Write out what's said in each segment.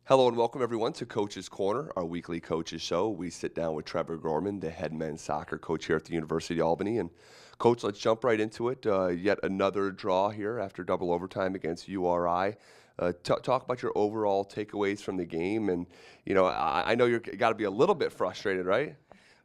Hello and welcome everyone to Coach's Corner, our weekly coaches show. We sit down with Trevor Gorman, the head men's soccer coach here at the University of Albany. And Coach, let's jump right into it. Yet another draw here after double overtime against URI. Talk about your overall takeaways from the game. And, I know you got to be a little bit frustrated, right?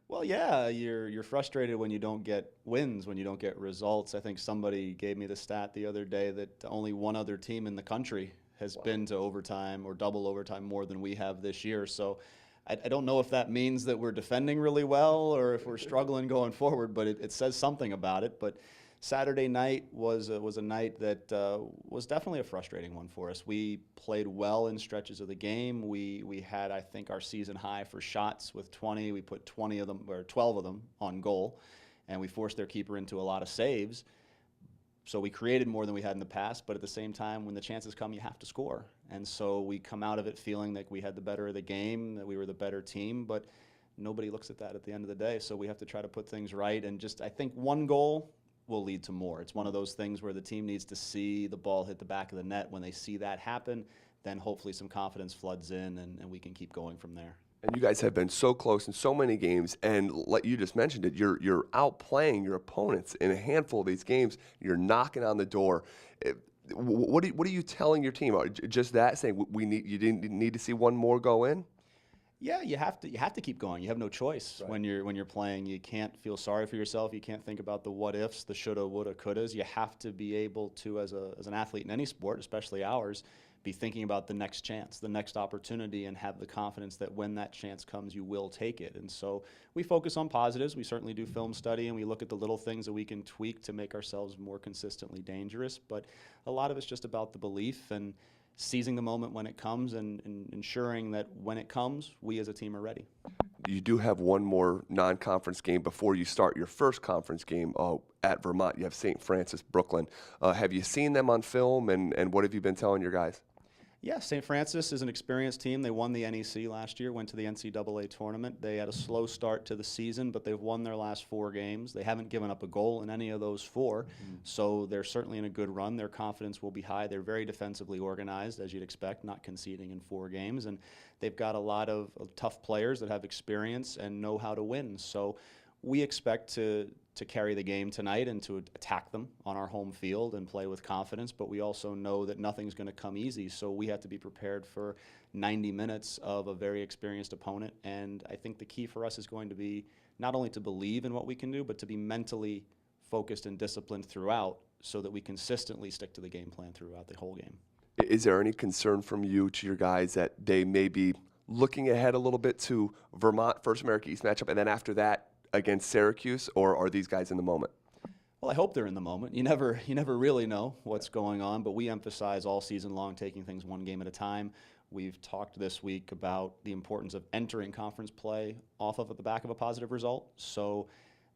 Well, yeah, you're frustrated when you don't get wins, when you don't get results. I think somebody gave me the stat the other day that only one other team in the country has been to overtime or double overtime more than we have this year. So I don't know if that means that we're defending really well or if we're struggling going forward, but it says something about it. But Saturday night was a night that was definitely a frustrating one for us. We played well in stretches of the game. We had, I think, our season high for shots with 20. We put 20 of them or 12 of them on goal, and we forced their keeper into a lot of saves. So we created more than we had in the past, but at the same time, when the chances come, you have to score. And so we come out of it feeling like we had the better of the game, that we were the better team, but nobody looks at that at the end of the day. So we have to try to put things right. And just, I think one goal will lead to more. It's one of those things where the team needs to see the ball hit the back of the net. When they see that happen, then hopefully some confidence floods in and we can keep going from there. And you guys have been so close in so many games, and like you just mentioned it, you're outplaying your opponents in a handful of these games. You're knocking on the door. What are you telling your team? Just that, saying you didn't need to see one more go in? Yeah, you have to keep going. You have no choice Right. when you're playing. You can't feel sorry for yourself. You can't think about the what ifs, the shoulda, woulda, couldas. You have to be able to, as an athlete in any sport, especially ours, be thinking about the next chance, the next opportunity, and have the confidence that when that chance comes, you will take it. And so we focus on positives. We certainly do film study, and we look at the little things that we can tweak to make ourselves more consistently dangerous. But a lot of it's just about the belief and seizing the moment when it comes and ensuring that when it comes, we as a team are ready. You do have one more non-conference game before you start your first conference game at Vermont. You have St. Francis, Brooklyn. Have you seen them on film, and what have you been telling your guys? Yeah, St. Francis is an experienced team. They won the NEC last year, went to the NCAA tournament. They had a slow start to the season, but they've won their last 4 games. They haven't given up a goal in any of those 4, so they're certainly in a good run. Their confidence will be high. They're very defensively organized, as you'd expect, not conceding in 4 games, and they've got a lot of tough players that have experience and know how to win. So we expect to carry the game tonight and to attack them on our home field and play with confidence, but we also know that nothing's going to come easy, so we have to be prepared for 90 minutes of a very experienced opponent. And I think the key for us is going to be not only to believe in what we can do, but to be mentally focused and disciplined throughout so that we consistently stick to the game plan throughout the whole game. Is there any concern from you to your guys that they may be looking ahead a little bit to Vermont First America East matchup, and then after that against Syracuse, or are these guys in the moment? Well, I hope they're in the moment. You never really know what's going on, but we emphasize all season long taking things one game at a time. We've talked this week about the importance of entering conference play off of at the back of a positive result. So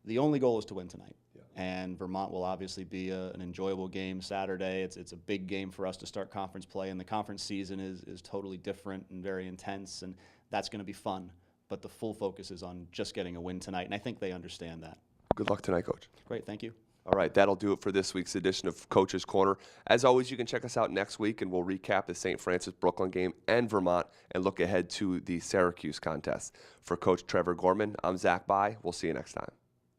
the only goal is to win tonight. Yeah. And Vermont will obviously be an enjoyable game Saturday. It's a big game for us to start conference play, and the conference season is totally different and very intense, and that's going to be fun. But the full focus is on just getting a win tonight, and I think they understand that. Good luck tonight, Coach. Great, thank you. All right, that'll do it for this week's edition of Coach's Corner. As always, you can check us out next week, and we'll recap the St. Francis Brooklyn game and Vermont and look ahead to the Syracuse contest. For Coach Trevor Gorman, I'm Zach Bai. We'll see you next time.